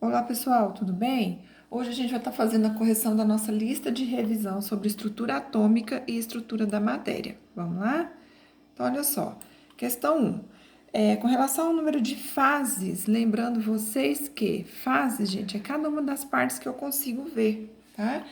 Olá pessoal, tudo bem? Hoje a gente vai estar fazendo a correção da nossa lista de revisão sobre estrutura atômica e estrutura da matéria. Vamos lá? Então, olha só. Questão 1. Com relação ao número de fases, lembrando vocês que fases, gente, é cada uma das partes que eu consigo ver, tá?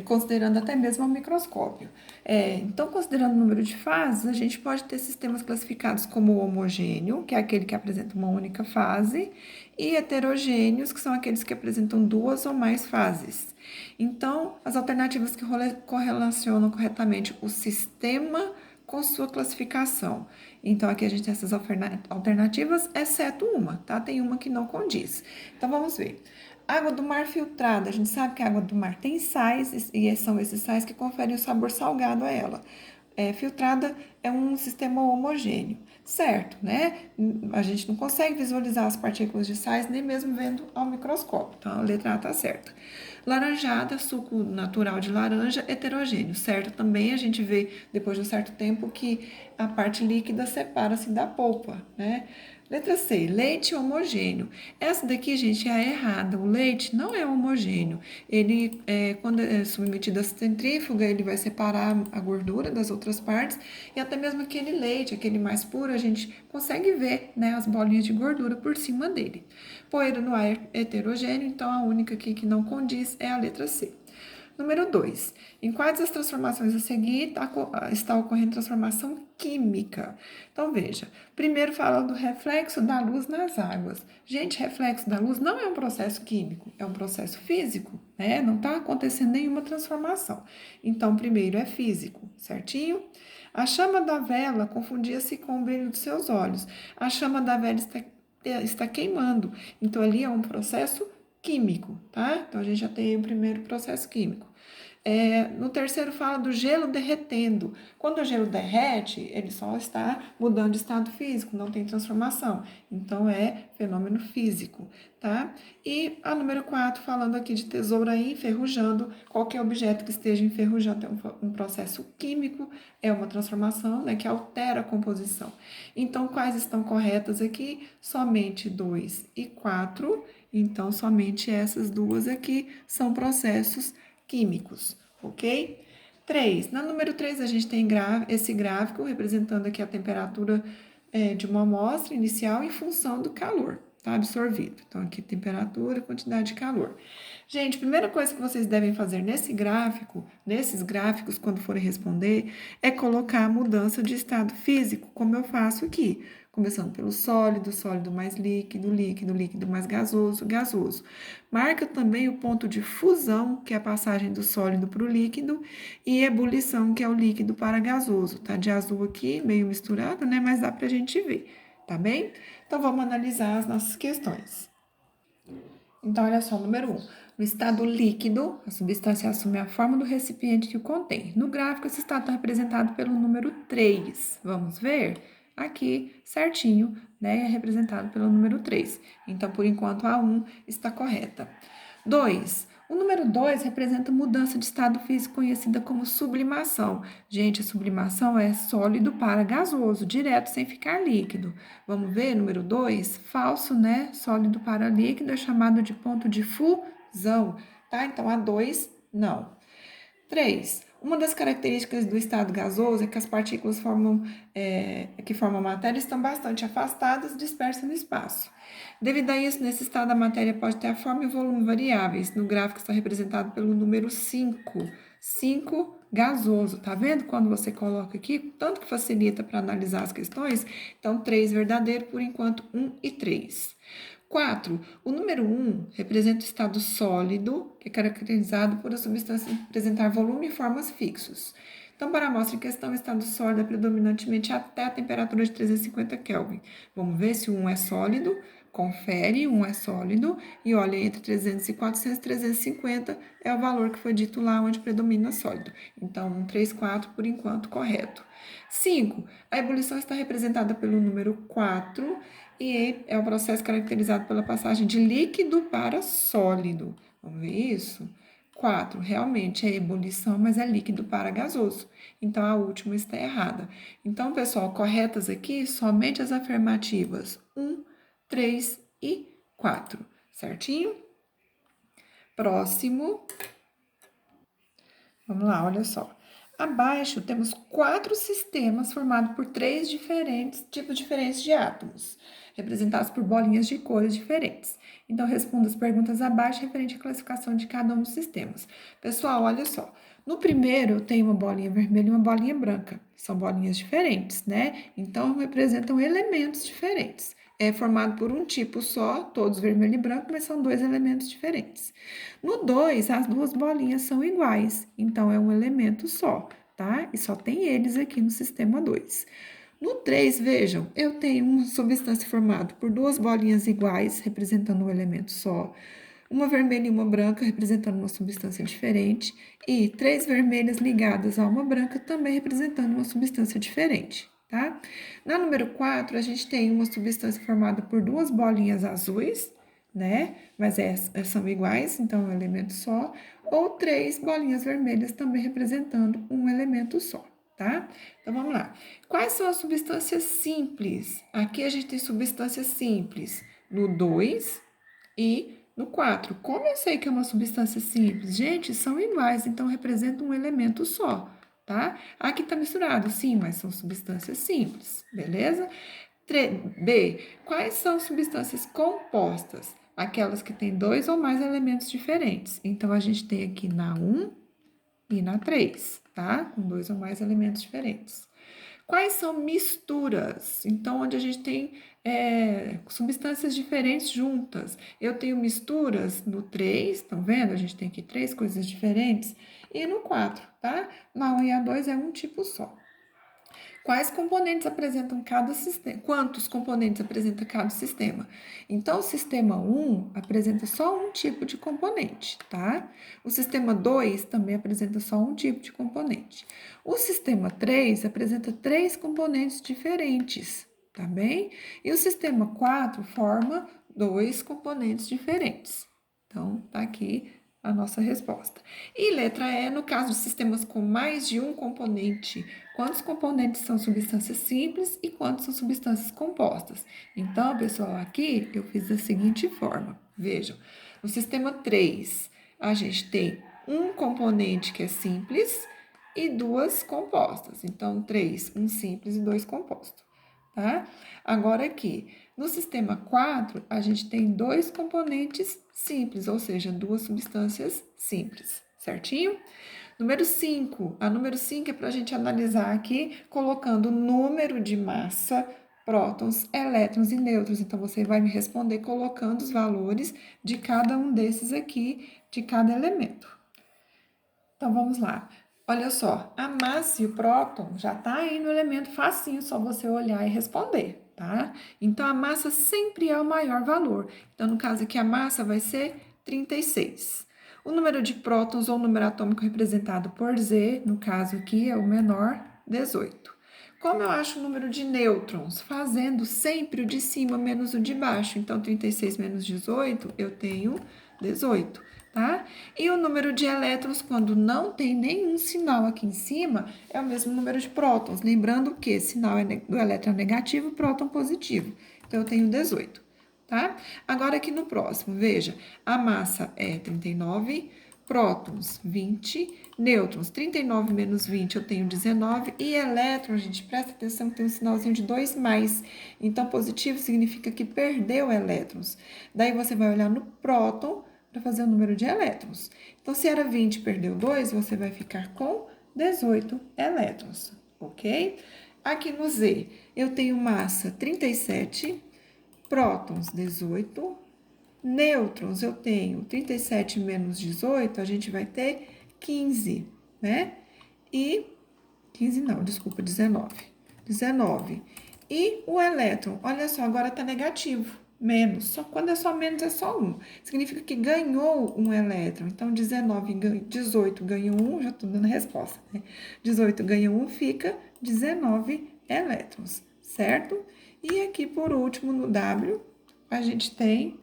Considerando até mesmo o microscópio. Então, considerando o número de fases, a gente pode ter sistemas classificados como homogêneo, que é aquele que apresenta uma única fase, e heterogêneos, que são aqueles que apresentam duas ou mais fases. Então, as alternativas que correlacionam corretamente o sistema com sua classificação. Então, aqui a gente tem essas alternativas, exceto uma, tá? Tem uma que não condiz. Então, vamos ver. Água do mar filtrada. A gente sabe que a água do mar tem sais, e são esses sais que conferem o sabor salgado a ela. Filtrada é um sistema homogêneo, certo, né? A gente não consegue visualizar as partículas de sais nem mesmo vendo ao microscópio, então a letra A está certa. Laranjada, suco natural de laranja, heterogêneo, certo? Também a gente vê, depois de um certo tempo, que a parte líquida separa-se da polpa, né? Letra C, leite homogêneo. Essa daqui, gente, é a errada. O leite não é homogêneo. Ele, quando é submetido à centrífuga, ele vai separar a gordura das outras partes e até mesmo aquele leite, aquele mais puro, a gente consegue ver, né, as bolinhas de gordura por cima dele. Poeira no ar é heterogêneo, então a única aqui que não condiz é a letra C. Número 2. Em quais das transformações a seguir está ocorrendo transformação química? Então, veja. Primeiro fala do reflexo da luz nas águas. Gente, reflexo da luz não é um processo químico, é um processo físico, né? Não está acontecendo nenhuma transformação. Então, primeiro é físico, certinho? A chama da vela confundia-se com o brilho dos seus olhos. A chama da vela está queimando. Então, ali é um processo químico, tá? Então, a gente já tem o primeiro processo químico. No terceiro fala do gelo derretendo. Quando o gelo derrete, ele só está mudando de estado físico, não tem transformação. Então, é fenômeno físico, tá? E a número 4, falando aqui de tesoura enferrujando. Qualquer objeto que esteja enferrujando é um processo químico, é uma transformação, né, que altera a composição. Então, quais estão corretas aqui? Somente 2 e 4. Então, somente essas duas aqui são processos químicos, ok? 3. Na número 3, a gente tem esse gráfico representando aqui a temperatura de uma amostra inicial em função do calor, tá? Absorvido. Então, aqui temperatura, quantidade de calor. Gente, primeira coisa que vocês devem fazer nesse gráfico, nesses gráficos, quando forem responder, é colocar a mudança de estado físico, como eu faço aqui. Começando pelo sólido, sólido mais líquido, líquido, líquido mais gasoso, gasoso. Marca também o ponto de fusão, que é a passagem do sólido para o líquido, e ebulição, que é o líquido para gasoso. Tá de azul aqui, meio misturado, né? Mas dá para a gente ver, tá bem? Então, vamos analisar as nossas questões. Então, olha só, número 1. No estado líquido, a substância assume a forma do recipiente que o contém. No gráfico, esse estado está representado pelo número 3. Vamos ver? Aqui, certinho, né, é representado pelo número 3. Então, por enquanto, a 1 está correta. 2. O número 2 representa mudança de estado físico conhecida como sublimação. Gente, a sublimação é sólido para gasoso, direto, sem ficar líquido. Vamos ver, número 2, falso, né? Sólido para líquido é chamado de ponto de fusão, tá? Então, a 2, não. 3. Uma das características do estado gasoso é que as partículas que formam a matéria estão bastante afastadas, dispersas no espaço. Devido a isso, nesse estado, a matéria pode ter a forma e volume variáveis. No gráfico está representado pelo número 5. 5, gasoso. Tá vendo quando você coloca aqui? Tanto que facilita para analisar as questões. Então, 3 verdadeiro, por enquanto, 1 e 3. 4. O número 1 representa o estado sólido, que é caracterizado por a substância apresentar volume e formas fixos. Então, para a amostra em questão, o estado sólido é predominantemente até a temperatura de 350 Kelvin. Vamos ver se o 1 é sólido. Confere, 1 é sólido. E olha, entre 300 e 400, 350 é o valor que foi dito lá onde predomina sólido. Então, 1, 3, 4, por enquanto, correto. 5. A ebulição está representada pelo número 4 e é um processo caracterizado pela passagem de líquido para sólido. Vamos ver isso? 4. Realmente é ebulição, mas é líquido para gasoso. Então, a última está errada. Então, pessoal, corretas aqui somente as afirmativas 1, 3 e 4. Certinho? Próximo. Vamos lá, olha só. Abaixo temos 4 sistemas formados por 3 tipos diferentes de átomos, representados por bolinhas de cores diferentes. Então, responda as perguntas abaixo referente à classificação de cada um dos sistemas. Pessoal, olha só. No primeiro, tem uma bolinha vermelha e uma bolinha branca. São bolinhas diferentes, né? Então, representam elementos diferentes. É formado por um tipo só, todos vermelho e branco, mas são 2 elementos diferentes. No 2, as 2 bolinhas são iguais, então é um elemento só, tá? E só tem eles aqui no sistema 2. No 3, vejam, eu tenho uma substância formada por 2 bolinhas iguais, representando um elemento só, uma vermelha e uma branca, representando uma substância diferente, e 3 vermelhas ligadas a uma branca, também representando uma substância diferente, tá? Na número 4, a gente tem uma substância formada por 2 bolinhas azuis, né? Mas são iguais, então é um elemento só, ou 3 bolinhas vermelhas também representando um elemento só, tá? Então vamos lá. Quais são as substâncias simples? Aqui a gente tem substâncias simples no 2 e no 4. Como eu sei que é uma substância simples? Gente, são iguais, então representam um elemento só, tá? Aqui tá misturado, sim, mas são substâncias simples, beleza? B. Quais são substâncias compostas? Aquelas que têm 2 ou mais elementos diferentes. Então, a gente tem aqui na 1 e na 3, tá? Com 2 ou mais elementos diferentes. Quais são misturas? Então, onde a gente tem substâncias diferentes juntas. Eu tenho misturas no 3, estão vendo? A gente tem aqui 3 coisas diferentes. E no 4, tá? Na 1 e a 2 é um tipo só. Quais componentes apresentam cada sistema? Quantos componentes apresenta cada sistema? Então, o sistema 1 apresenta só um tipo de componente, tá? O sistema 2 também apresenta só um tipo de componente. O sistema 3 apresenta 3 componentes diferentes, tá bem? E o sistema 4 forma 2 componentes diferentes. Então, tá aqui a nossa resposta. E letra E, no caso de sistemas com mais de um componente, quantos componentes são substâncias simples e quantos são substâncias compostas? Então, pessoal, aqui eu fiz da seguinte forma. Vejam, no sistema 3, a gente tem um componente que é simples e 2 compostas. Então, 3, um simples e 2 compostos, tá? Agora aqui, no sistema 4, a gente tem 2 componentes simples, ou seja, 2 substâncias simples, certinho? Número 5. A número 5 é para a gente analisar aqui, colocando o número de massa, prótons, elétrons e nêutrons. Então, você vai me responder colocando os valores de cada um desses aqui, de cada elemento. Então, vamos lá. Olha só, a massa e o próton já tá aí no elemento facinho, só você olhar e responder, tá? Então, a massa sempre é o maior valor. Então, no caso aqui, a massa vai ser 36. O número de prótons ou o número atômico representado por Z, no caso aqui, é o menor, 18. Como eu acho o número de nêutrons? Fazendo sempre o de cima menos o de baixo. Então, 36 menos 18, eu tenho 18. Tá? E o número de elétrons, quando não tem nenhum sinal aqui em cima, é o mesmo número de prótons. Lembrando que sinal do elétron negativo, próton positivo. Então, eu tenho 18, tá? Agora, aqui no próximo, veja, a massa é 39, prótons 20, nêutrons 39 menos 20, eu tenho 19, e elétrons, gente, presta atenção que tem um sinalzinho de 2 mais. Então, positivo significa que perdeu elétrons. Daí, você vai olhar no próton, para fazer o número de elétrons. Então, se era 20 perdeu 2, você vai ficar com 18 elétrons, ok? Aqui no Z, eu tenho massa 37, prótons 18, nêutrons eu tenho 37 menos 18, a gente vai ter 15, né? E 15 não, desculpa, 19. 19. E o elétron, olha só, agora tá negativo. Menos, só quando é só menos é só 1. Significa que ganhou um elétron. Então, 18 ganha 1, já estou dando a resposta, né? 18 ganha 1, fica 19 elétrons, certo? E aqui, por último, no W, a gente tem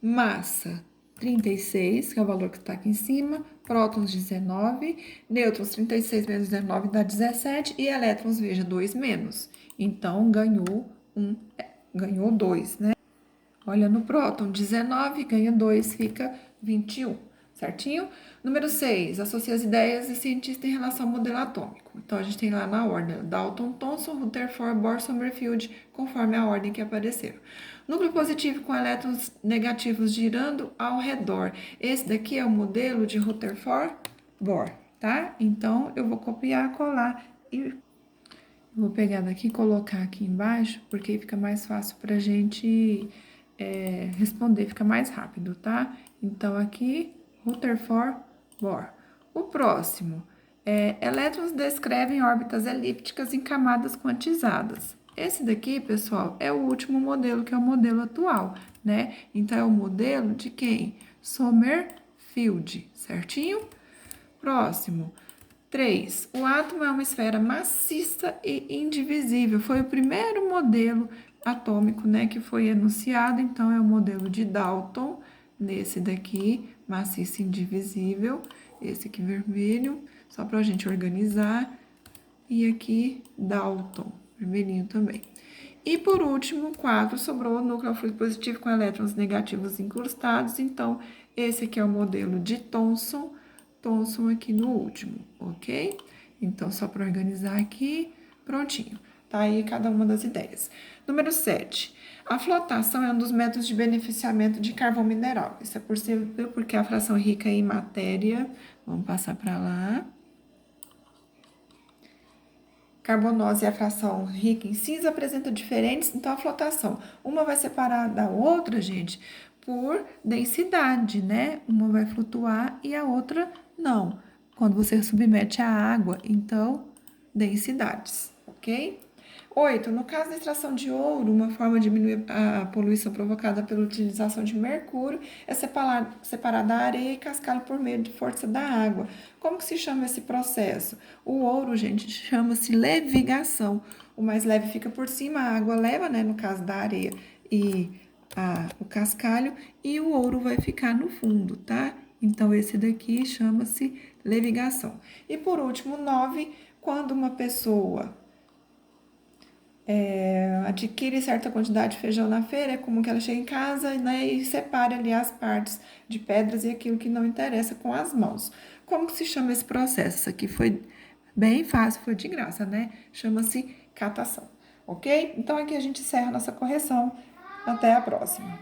massa 36, que é o valor que está aqui em cima, prótons 19, nêutrons 36 menos 19 dá 17, e elétrons, veja, 2 menos. Então, ganhou 2, né? Olha, no próton, 19 ganha 2, fica 21. certinho? Número 6, associa as ideias de cientista em relação ao modelo atômico. Então, a gente tem lá na ordem Dalton, Thomson, Rutherford, Bohr, Sommerfeld, conforme a ordem que apareceram. Núcleo positivo com elétrons negativos girando ao redor. Esse daqui é o modelo de Rutherford, Bohr, tá? Então, eu vou copiar, colar e vou pegar daqui e colocar aqui embaixo, porque fica mais fácil para a gente responder, fica mais rápido, tá? Então, aqui, Rutherford, Bohr. O próximo, elétrons descrevem órbitas elípticas em camadas quantizadas. Esse daqui, pessoal, é o último modelo, que é o modelo atual, né? Então, é o modelo de quem? Sommerfeld, certinho? Próximo. 3. O átomo é uma esfera maciça e indivisível. Foi o primeiro modelo atômico, né, que foi enunciado. Então, é o modelo de Dalton, nesse daqui, maciça e indivisível. Esse aqui vermelho, só para a gente organizar. E aqui, Dalton, vermelhinho também. E por último, 4, sobrou o núcleo fluido positivo com elétrons negativos incrustados. Então, esse aqui é o modelo de Thomson aqui no último, ok? Então, só para organizar aqui, prontinho. Tá aí cada uma das ideias. Número 7. A flotação é um dos métodos de beneficiamento de carvão mineral. Isso é possível porque a fração rica em matéria, vamos passar para lá. Carbonose e a fração rica em cinza apresentam diferentes, então a flotação, uma vai separar da outra, gente, por densidade, né? Uma vai flutuar e a outra não. Quando você submete a água, então, densidades, ok? 8. No caso da extração de ouro, uma forma de diminuir a poluição provocada pela utilização de mercúrio é separar da areia e cascá-lo por meio de força da água. Como que se chama esse processo? O ouro, gente, chama-se levigação. O mais leve fica por cima, a água leva, né, no caso da areia e o cascalho, e o ouro vai ficar no fundo, tá? Então, esse daqui chama-se levigação. E por último, 9, quando uma pessoa adquire certa quantidade de feijão na feira, é comum que ela chegue em casa, né, e separe ali as partes de pedras e aquilo que não interessa com as mãos. Como que se chama esse processo? Isso aqui foi bem fácil, foi de graça, né? Chama-se catação, ok? Então, aqui a gente encerra a nossa correção. Até a próxima.